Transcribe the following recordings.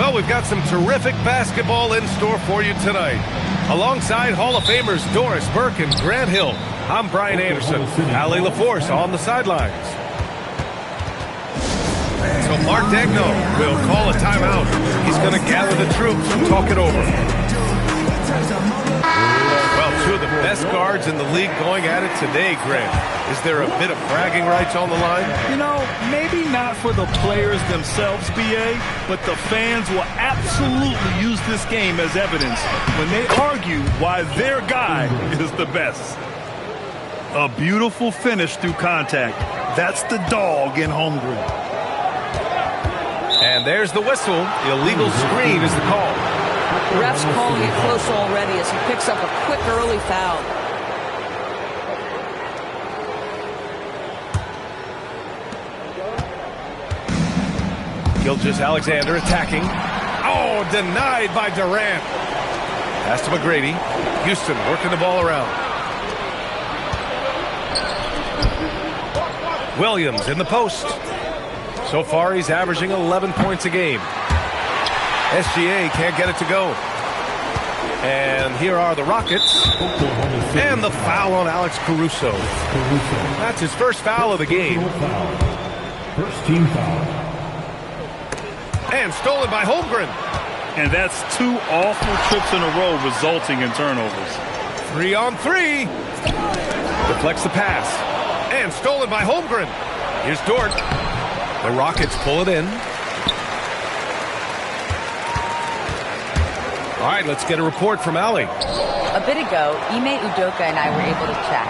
Well, we've got some terrific basketball in store for you tonight. Alongside Hall of Famers Doris Burke and Grant Hill, I'm Brian Anderson. Allie LaForce on the sidelines. So Mark Daigneault will call a timeout. He's going to gather the troops and talk it over. Well, two of the best guards in the league going at it today, Grant. Is there a bit of bragging rights on the line? You know, maybe not for the players themselves, B.A., but the fans will absolutely use this game as evidence when they argue why their guy is the best. A beautiful finish through contact. That's the dog in Holmgren. And there's the whistle. Illegal screen is the call. Ref's calling it close already as he picks up a quick early foul. Gilgeous-Alexander attacking. Oh, denied by Durant. Pass to McGrady. Houston working the ball around. Williams in the post. So far, he's averaging 11 points a game. SGA can't get it to go. And here are the Rockets. And the foul on Alex Caruso. That's his first foul of the game. First team foul. And stolen by Holmgren. And that's two awful trips in a row resulting in turnovers. 3 on 3. Deflects the pass. And stolen by Holmgren. Here's Dort. The Rockets pull it in. All right, let's get a report from Allie. A bit ago, Ime Udoka and I were able to chat.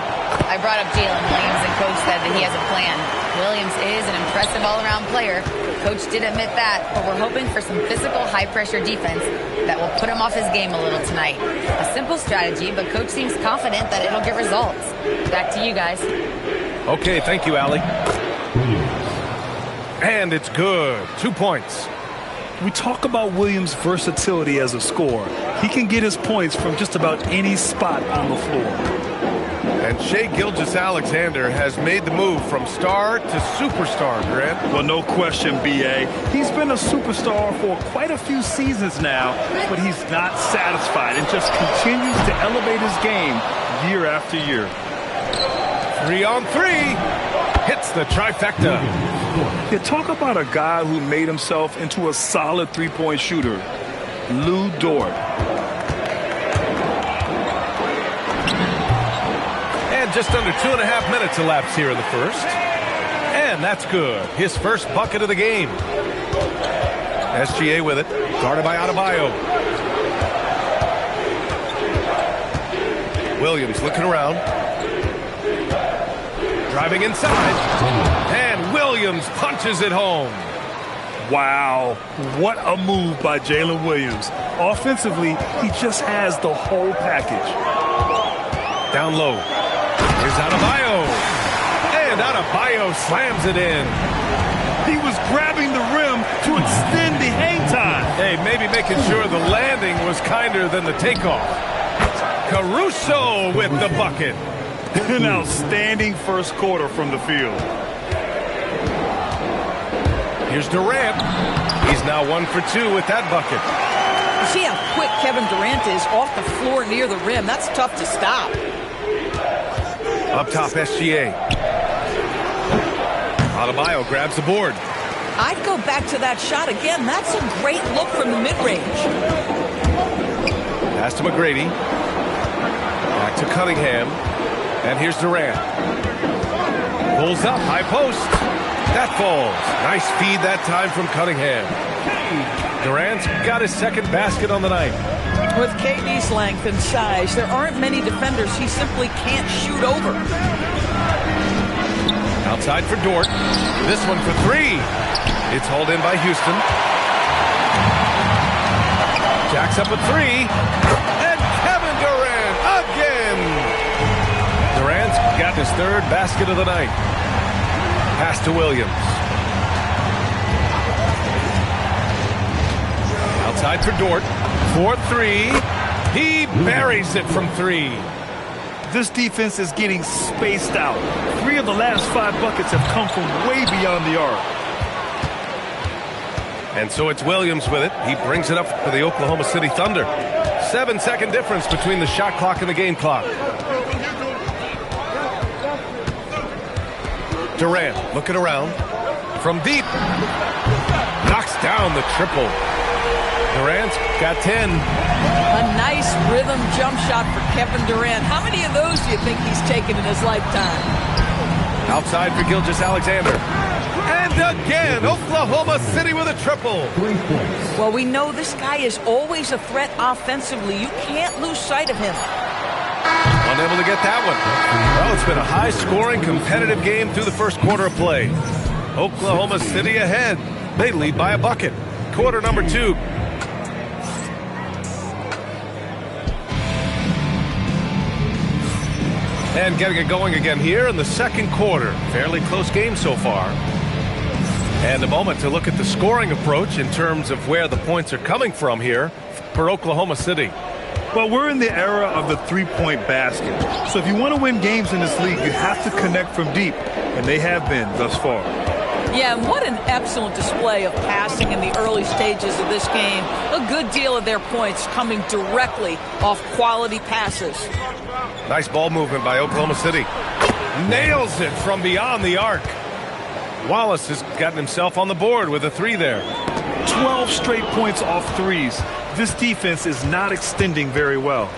I brought up Jalen Williams, and Coach said that he has a plan. Williams is an impressive all-around player. Coach did admit that, but we're hoping for some physical, high-pressure defense that will put him off his game a little tonight. A simple strategy, but Coach seems confident that it'll get results. Back to you guys. Okay, thank you, Allie. And it's good. 2 points. We talk about Williams' versatility as a scorer. He can get his points from just about any spot on the floor. And Shai Gilgeous-Alexander has made the move from star to superstar, Grant. Well, no question, B.A. He's been a superstar for quite a few seasons now, but he's not satisfied and just continues to elevate his game year after year. 3 on 3. Hits the trifecta. You talk about a guy who made himself into a solid three-point shooter, Lu Dort. And just under 2.5 minutes elapsed here in the first. And that's good. His first bucket of the game. SGA with it. Guarded by Adebayo. Williams looking around. Driving inside. And Williams punches it home. Wow, what a move by Jalen Williams. Offensively, he just has the whole package. Down low. Here's Adebayo. And Adebayo slams it in. He was grabbing the rim to extend the hang time. Hey, maybe making sure the landing was kinder than the takeoff. Caruso with the bucket. An outstanding first quarter from the field. Here's Durant. He's now 1 for 2 with that bucket. You see how quick Kevin Durant is off the floor near the rim. That's tough to stop. Up top, SGA. Adebayo grabs the board. I'd go back to that shot again. That's a great look from the mid-range. Pass to McGrady. Back to Cunningham. And here's Durant. Pulls up, high post. That falls. Nice feed that time from Cunningham. Durant's got his second basket on the night. With KD's length and size, there aren't many defenders he simply can't shoot over. Outside for Dort. This one for 3. It's hauled in by Houston. Jacks up a 3. And Kevin Durant again. Durant's got his third basket of the night. Pass to Williams. Outside for Dort. 4-3. He buries it from 3. This defense is getting spaced out. 3 of the last 5 buckets have come from way beyond the arc. And so it's Williams with it. He brings it up for the Oklahoma City Thunder. 7-second difference between the shot clock and the game clock. Durant looking around. From deep. Knocks down the triple. Durant's got 10. A nice rhythm jump shot for Kevin Durant. How many of those do you think he's taken in his lifetime? Outside for Gilgeous-Alexander. And again, Oklahoma City with a triple. Well, we know this guy is always a threat offensively. You can't lose sight of him. Unable to get that one. Well, it's been a high-scoring, competitive game through the first quarter of play. Oklahoma City ahead. They lead by a bucket. Quarter number 2. And getting it going again here in the second quarter. Fairly close game so far. And a moment to look at the scoring approach in terms of where the points are coming from here for Oklahoma City. Well, we're in the era of the three-point basket. So if you want to win games in this league, you have to connect from deep. And they have been thus far. Yeah, and what an excellent display of passing in the early stages of this game. A good deal of their points coming directly off quality passes. Nice ball movement by Oklahoma City. Nails it from beyond the arc. Wallace has gotten himself on the board with a 3 there. 12 straight points off threes. This defense is not extending very well.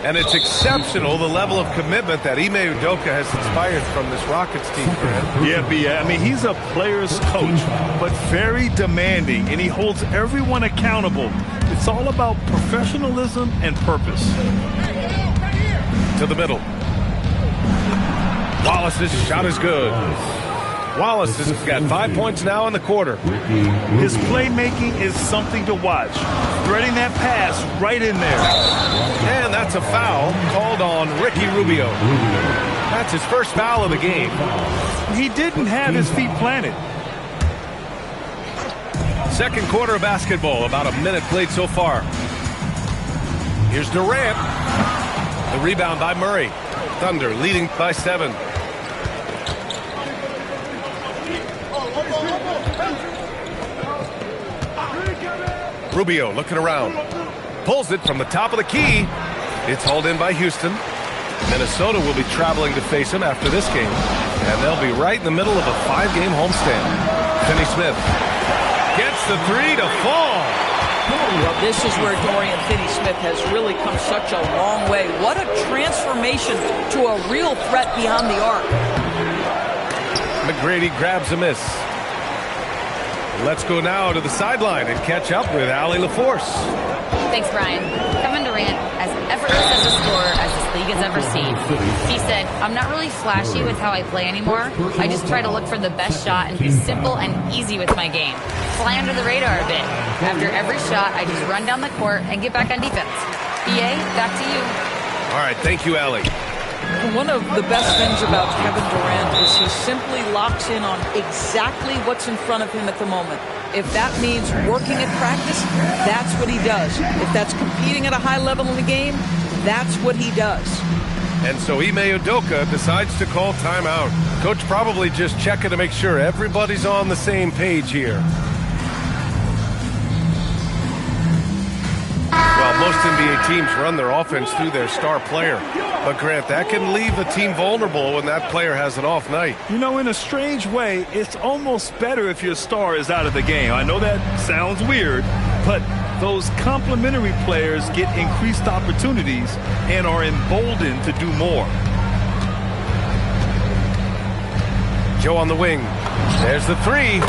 And it's exceptional, the level of commitment that Ime Udoka has inspired from this Rockets team for him. Yeah, B.A. I mean, he's a player's coach, but very demanding, and he holds everyone accountable. It's all about professionalism and purpose. To the middle. Wallace's shot is good. Wallace has got 5 points now in the quarter. His playmaking is something to watch. Threading that pass right in there. And that's a foul called on Ricky Rubio. That's his first foul of the game. He didn't have his feet planted. Second quarter of basketball, about a minute played so far. Here's Durant. The rebound by Murray. Thunder leading by 7. Rubio looking around. Pulls it from the top of the key. It's hauled in by Houston. Minnesota will be traveling to face him after this game. And they'll be right in the middle of a 5-game homestand. Finney Smith gets the 3 to fall. Well, this is where Dorian Finney-Smith has really come such a long way. What a transformation to a real threat beyond the arc. McGrady grabs a miss. Let's go now to the sideline and catch up with Allie LaForce. Thanks, Brian. Kevin Durant, as effortless as a scorer as this league has ever seen. He said, I'm not really flashy with how I play anymore. I just try to look for the best shot and be simple and easy with my game. Fly under the radar a bit. After every shot, I just run down the court and get back on defense. BA, back to you. All right, thank you, Allie. One of the best things about Kevin Durant is he simply locks in on exactly what's in front of him at the moment. If that means working at practice, that's what he does. If that's competing at a high level in the game, that's what he does. And so Ime Udoka decides to call timeout. Coach probably just checking to make sure everybody's on the same page here. Well, most NBA teams run their offense through their star player. But, Grant, that can leave the team vulnerable when that player has an off night. You know, in a strange way, it's almost better if your star is out of the game. I know that sounds weird, but those complementary players get increased opportunities and are emboldened to do more. Joe on the wing. There's the 3,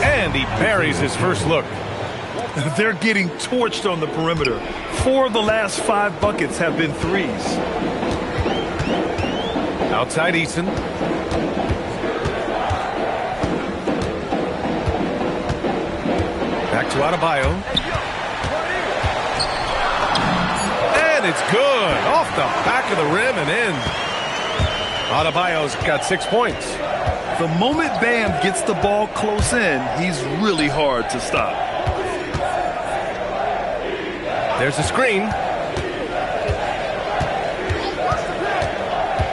and he buries his first look. They're getting torched on the perimeter. 4 of the last 5 buckets have been threes. Outside Eason. Back to Adebayo. And it's good. Off the back of the rim and in. Adebayo's got 6 points. The moment Bam gets the ball close in, he's really hard to stop. There's a screen.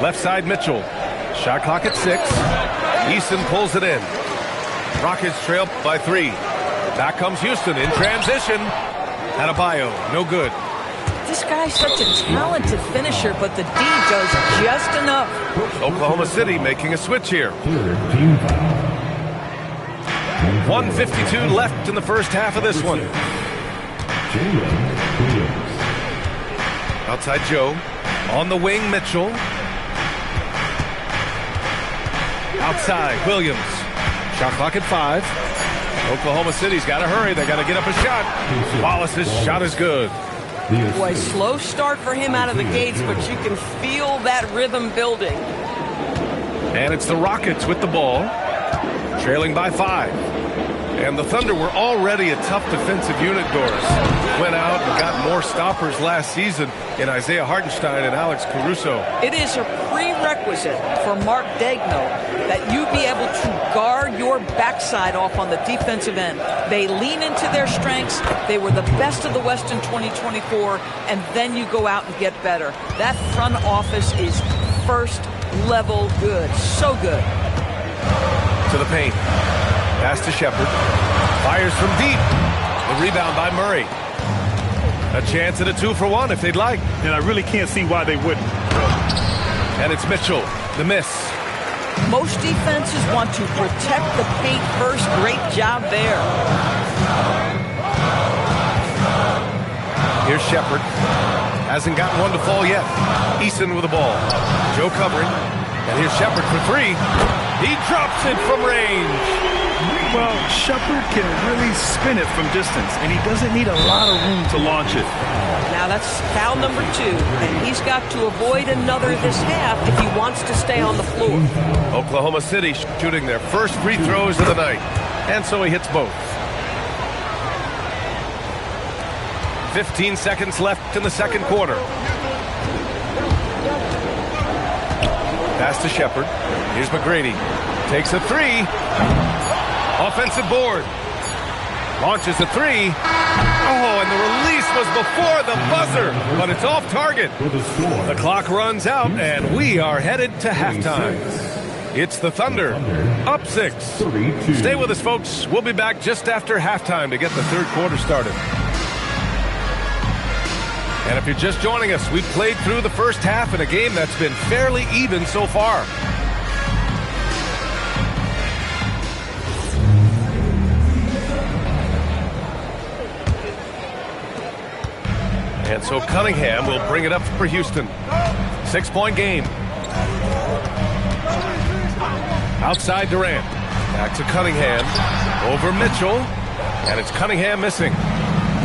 Left side Mitchell. Shot clock at 6. Eason pulls it in. Rockets trail by 3. Back comes Houston in transition. Adebayo, no good. This guy's such a talented finisher, but the D does just enough. Oklahoma City making a switch here. Third team foul. 1:52 left in the first half of this one. Jalen Williams. Outside Joe. On the wing, Mitchell. Outside, Williams. Shot clock at 5. Oklahoma City's got to hurry. They got to get up a shot. Wallace's shot is good. Boy, slow start for him out of the gates, but you can feel that rhythm building. And it's the Rockets with the ball, trailing by 5. And the Thunder were already a tough defensive unit, Doris. Went out and got more stoppers last season in Isaiah Hartenstein and Alex Caruso. It is a prerequisite for Mark Daigneault that you be able to guard your backside off on the defensive end. They lean into their strengths. They were the best of the West in 2024, and then you go out and get better. That front office is first level good. So good. To the paint. Pass to Shepard. Fires from deep. The rebound by Murray. A chance at a 2-for-1 if they'd like. And I really can't see why they wouldn't. And it's Mitchell. The miss. Most defenses want to protect the paint first. Great job there. Here's Shepard. Hasn't gotten one to fall yet. Eason with the ball. Joe covering. And here's Shepard for 3. He drops it from range. Well, Shepard can really spin it from distance, and he doesn't need a lot of room to launch it. Now that's foul number 2, and he's got to avoid another this half if he wants to stay on the floor. Oklahoma City shooting their first free throws of the night, and so he hits both. 15 seconds left in the second quarter. Pass to Shepard. Here's McGrady. Takes a 3. Offensive board. Launches a 3. Oh, and the release was before the buzzer, but it's off target. The clock runs out, and we are headed to halftime. It's the Thunder, up 6. Stay with us, folks. We'll be back just after halftime to get the third quarter started. And if you're just joining us, we've played through the first half in a game that's been fairly even so far. And so Cunningham will bring it up for Houston. 6-point game. Outside Durant. Back to Cunningham. Over Mitchell. And it's Cunningham missing.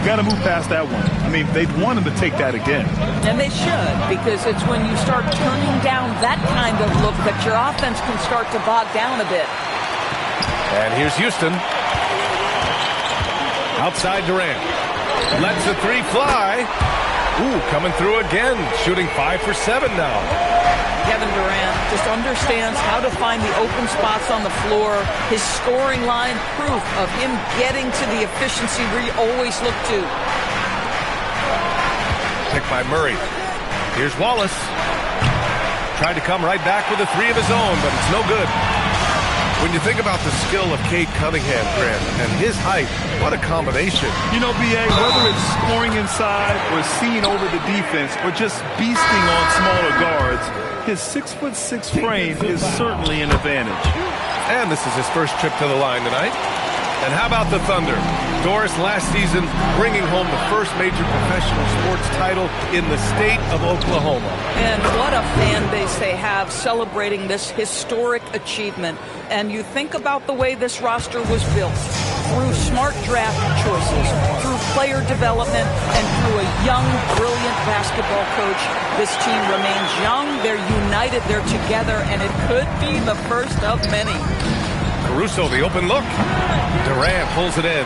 Got to move past that one. I mean, they'd want him to take that again. And they should, because it's when you start turning down that kind of look that your offense can start to bog down a bit. And here's Houston. Outside Durant. Lets the 3 fly. Ooh, coming through again. Shooting 5 for 7 now. Kevin Durant just understands how to find the open spots on the floor. His scoring line, proof of him getting to the efficiency we always look to. Picked by Murray. Here's Wallace. Tried to come right back with a 3 of his own, but it's no good. When you think about the skill of Cade Cunningham, Grant, and his height, what a combination. You know, B.A., whether it's scoring inside or seeing over the defense or just beasting on smaller guards, his 6'6" frame is certainly an advantage. And this is his first trip to the line tonight. And how about the Thunder? Doris, last season, bringing home the first major professional sports title in the state of Oklahoma. And what a fan base they have celebrating this historic achievement. And you think about the way this roster was built, through smart draft choices, through player development, and through a young, brilliant basketball coach. This team remains young, they're united, they're together, and it could be the first of many. Caruso, the open look. Durant pulls it in.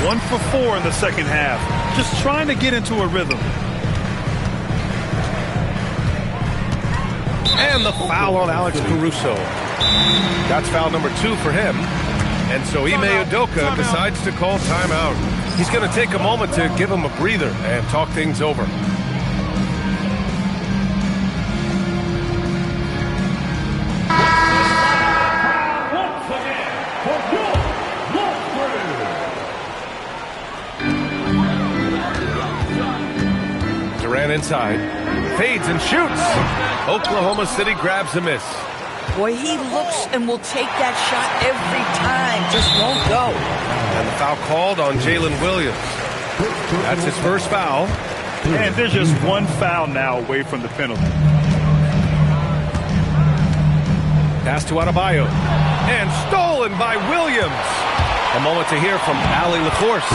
1 for 4 in the second half. Just trying to get into a rhythm. And the foul on Alex Caruso. That's foul number 2 for him. And so Ime Udoka decides to call timeout. He's going to take a moment to give him a breather and talk things over. right-hand side. Fades and shoots. Oklahoma City grabs a miss. Boy, he looks and will take that shot every time. Just won't go. And the foul called on Jalen Williams. That's his first foul. And there's just one foul now away from the penalty. Pass to Adebayo. And stolen by Williams. A moment to hear from Allie LaForce.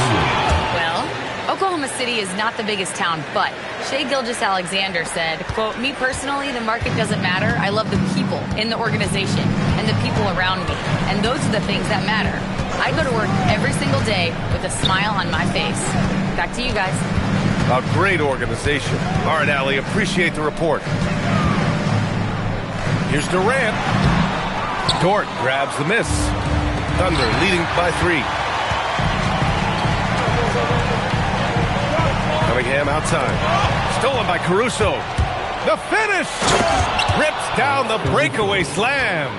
Well, Oklahoma City is not the biggest town, but Shai Gilgeous-Alexander said, quote, "Me personally, the market doesn't matter. I love the people in the organization and the people around me. And those are the things that matter. I go to work every single day with a smile on my face." Back to you guys. A great organization. All right, Allie, appreciate the report. Here's Durant. Dort grabs the miss. Thunder leading by 3. Cunningham outside. Stolen by Caruso. The finish! Rips down the breakaway slam.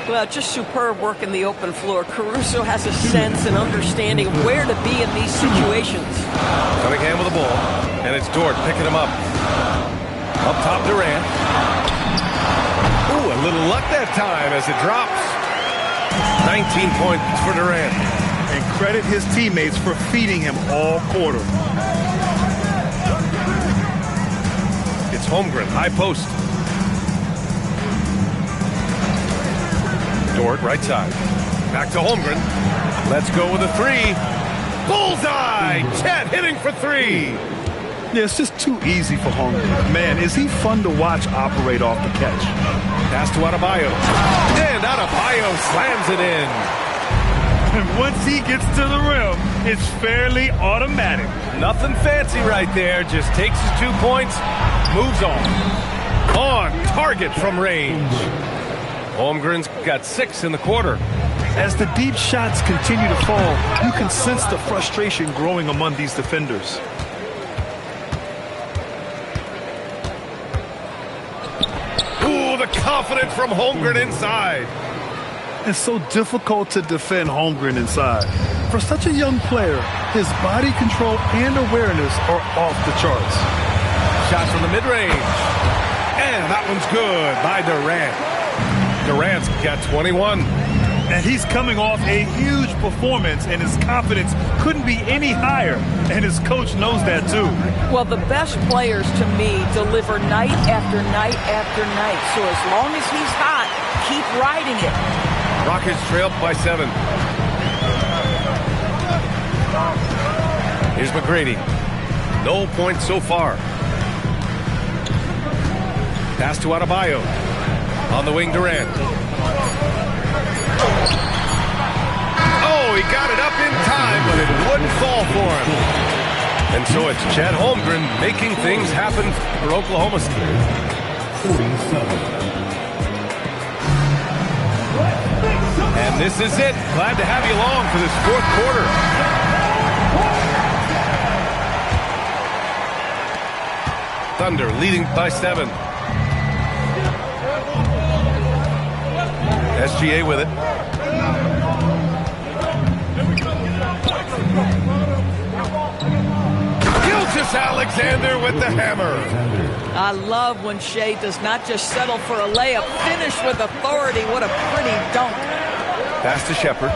Well, just superb work in the open floor. Caruso has a sense and understanding of where to be in these situations. Cunningham with the ball. And it's Dort picking him up. Up top, Durant. Ooh, a little luck that time as it drops. 19 points for Durant. And credit his teammates for feeding him all quarter. It's Holmgren, high post. Dort, right side. Back to Holmgren. Let's go with a 3. Bullseye! Chet hitting for 3. Yeah, it's just too easy for Holmgren. Man, is he fun to watch operate off the catch. Pass to Adebayo. And Adebayo slams it in. And once he gets to the rim, it's fairly automatic. Nothing fancy right there. Just takes his 2 points, moves on. On target from range. Holmgren's got 6 in the quarter. As the deep shots continue to fall, you can sense the frustration growing among these defenders. Ooh, the confidence from Holmgren inside. It's so difficult to defend Holmgren inside. For such a young player, his body control and awareness are off the charts. Shot from the mid-range. And that one's good by Durant. Durant's got 21. And he's coming off a huge performance, and his confidence couldn't be any higher. And his coach knows that, too. Well, the best players, to me, deliver night after night after night. So as long as he's hot, keep riding it. Rockets trail by 7. Here's McGrady. No points so far. Pass to Adebayo. On the wing, Durant. Oh, he got it up in time, but it wouldn't fall for him. And so it's Chet Holmgren making things happen for Oklahoma City. 47. And this is it. Glad to have you along for this 4th quarter. Thunder leading by 7. SGA with it. Gilgeous-Alexander with the hammer. I love when Shai does not just settle for a layup, finish with authority. What a pretty dunk. Pass to Shepherd.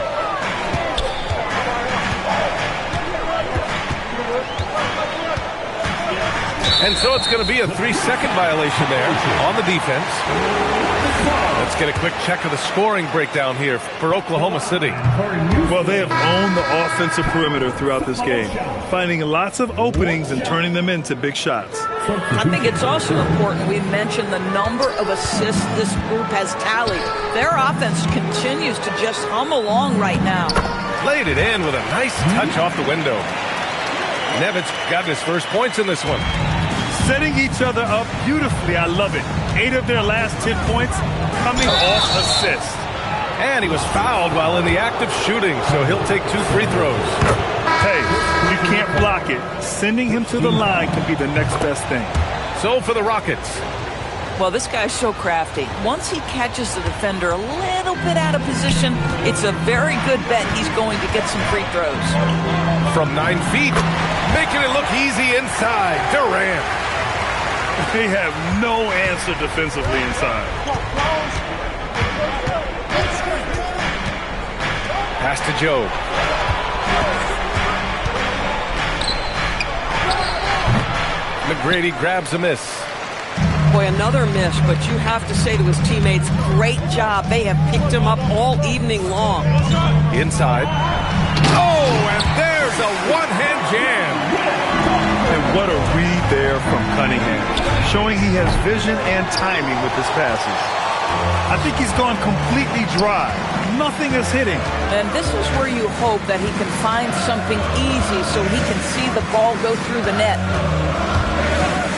And so it's going to be a 3-second violation there on the defense. Let's get a quick check of the scoring breakdown here for Oklahoma City. Well, they have owned the offensive perimeter throughout this game, finding lots of openings and turning them into big shots. I think it's also important we mention the number of assists this group has tallied. Their offense continues to just hum along right now. Played it in with a nice touch off the window. Nevitz got his first points in this one. Setting each other up beautifully. I love it. 8 of their last 10 points coming off assists. And he was fouled while in the act of shooting, so he'll take 2 free throws. Hey, you can't block it. Sending him to the line can be the next best thing. So for the Rockets. Well, this guy's so crafty. Once he catches the defender a little bit out of position, it's a very good bet he's going to get some free throws. From 9 feet, making it look easy inside. Durant. They have no answer defensively inside. Pass to Joe. McGrady grabs a miss. Boy, another miss, but you have to say to his teammates, great job. They have picked him up all evening long. Inside. Oh, and there's a one-hand jam. And what a read there from Cunningham, showing he has vision and timing with his passes. I think he's gone completely dry. Nothing is hitting. And this is where you hope that he can find something easy so he can see the ball go through the net.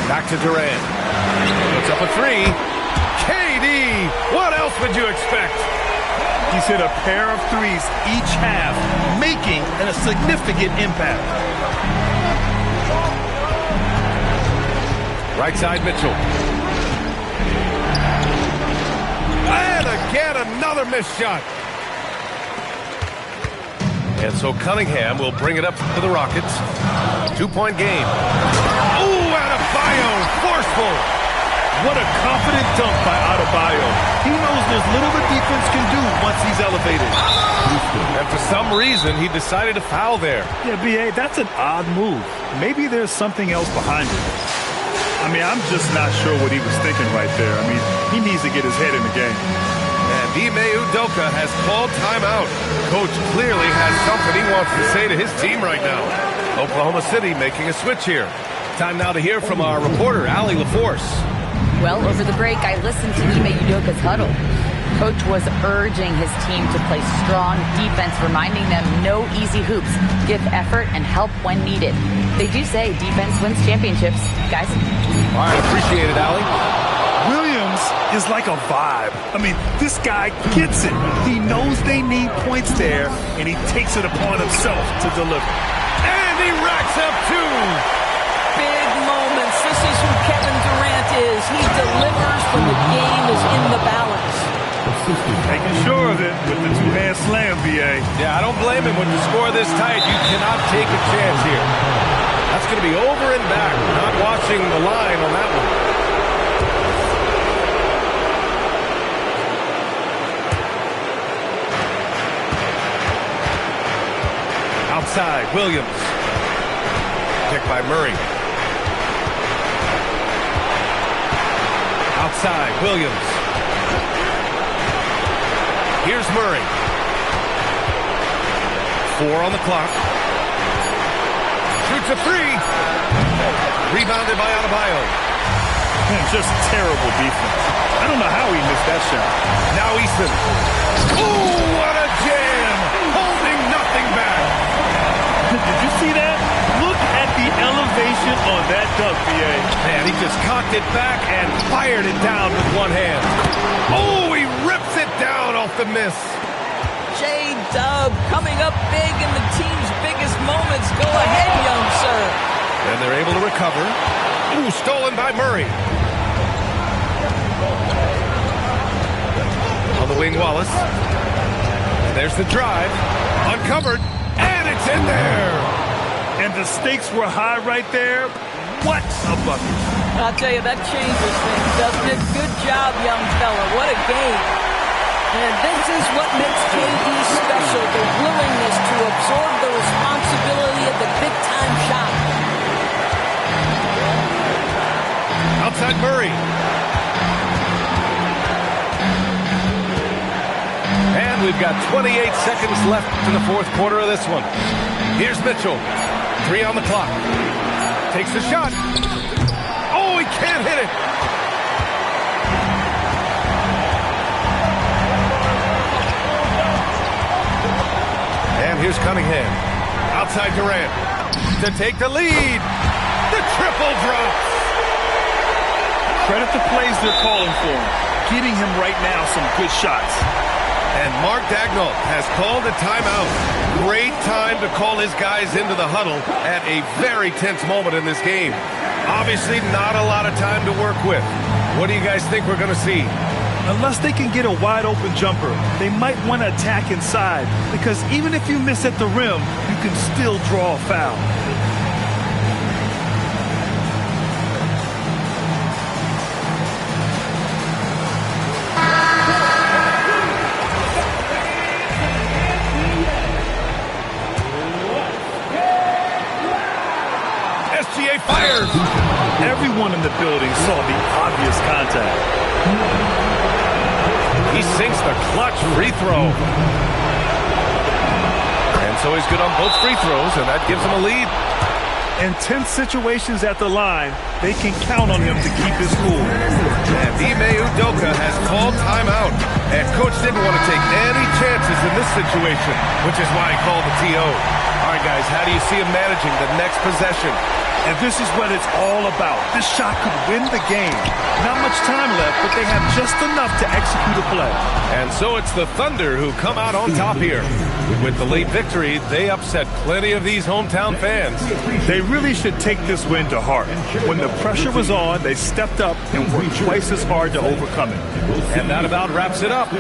Back to Durant. Puts up a three. KD! What else would you expect? He's hit a pair of threes each half, making a significant impact. Right side, Mitchell. And again, another missed shot. And so Cunningham will bring it up to the Rockets. 2-point game. Ooh, Adebayo, forceful. What a confident dunk by Adebayo. He knows there's little the defense can do once he's elevated. And for some reason, he decided to foul there. Yeah, B.A., that's an odd move. Maybe there's something else behind it. I mean, I'm just not sure what he was thinking right there. I mean, he needs to get his head in the game. And Ime Udoka has called timeout. Coach clearly has something he wants to say to his team right now. Oklahoma City making a switch here. Time now to hear from our reporter, Allie LaForce. Well, over the break, I listened to Ime Udoka's huddle. Coach was urging his team to play strong defense, reminding them no easy hoops, give effort and help when needed. They do say defense wins championships, guys. All right, appreciate it, Allie. Williams is like a vibe. I mean, this guy gets it. He knows they need points there, and he takes it upon himself to deliver. And he racks up two. Big moments. This is who Kevin Durant is. He delivers when the game is in the balance. Making sure of it with the two-hand slam, B.A. Yeah, I don't blame him. When you score this tight, you cannot take a chance here. That's going to be over and back. Not watching the line on that one. Outside, Williams. Pick by Murray. Outside, Williams. Here's Murray. 4 on the clock. Shoots a three. Rebounded by Adebayo. Man, just terrible defense. I don't know how he missed that shot. Now Easton. Ooh, what a jam! Holding nothing back. Did you see that? Look at the elevation on that dunk, B.A. Man, he just cocked it back and fired it down with one hand. Oh, he rips it down off the miss. J-Dub coming up big in the team's biggest moments. Go ahead, young sir. And they're able to recover. Ooh, stolen by Murray. On the wing, Wallace. And there's the drive. Uncovered. And it's in there. And the stakes were high right there. What a bucket. I'll tell you, that changes things, doesn't it? Good job, young fella. What a game. And this is what makes KD special, the willingness to absorb the responsibility of the big-time shot. Outside Murray. And we've got 28 seconds left to the fourth quarter of this one. Here's Mitchell. 3 on the clock. Takes the shot. Oh, he can't hit it. And here's Cunningham. Outside Durant. To take the lead. The triple drops. Credit the plays they're calling for him. Getting him right now some good shots. And Mark Daigneault has called a timeout. Great time to call his guys into the huddle at a very tense moment in this game. Obviously, not a lot of time to work with. What do you guys think we're going to see? Unless they can get a wide-open jumper, they might want to attack inside, because even if you miss at the rim, you can still draw a foul. Everyone in the building saw the obvious contact. He sinks the clutch free throw. And so he's good on both free throws, and that gives him a lead. In tense situations at the line, they can count on him to keep his cool. And Ime Udoka has called timeout. And Coach didn't want to take any chances in this situation, which is why he called the TO. All right, guys, how do you see him managing the next possession? And this is what it's all about. This shot could win the game. Not much time left, but they have just enough to execute a play. And so it's the Thunder who come out on top here. With the late victory, they upset plenty of these hometown fans. They really should take this win to heart. When the pressure was on, they stepped up and worked twice as hard to overcome it. And that about wraps it up.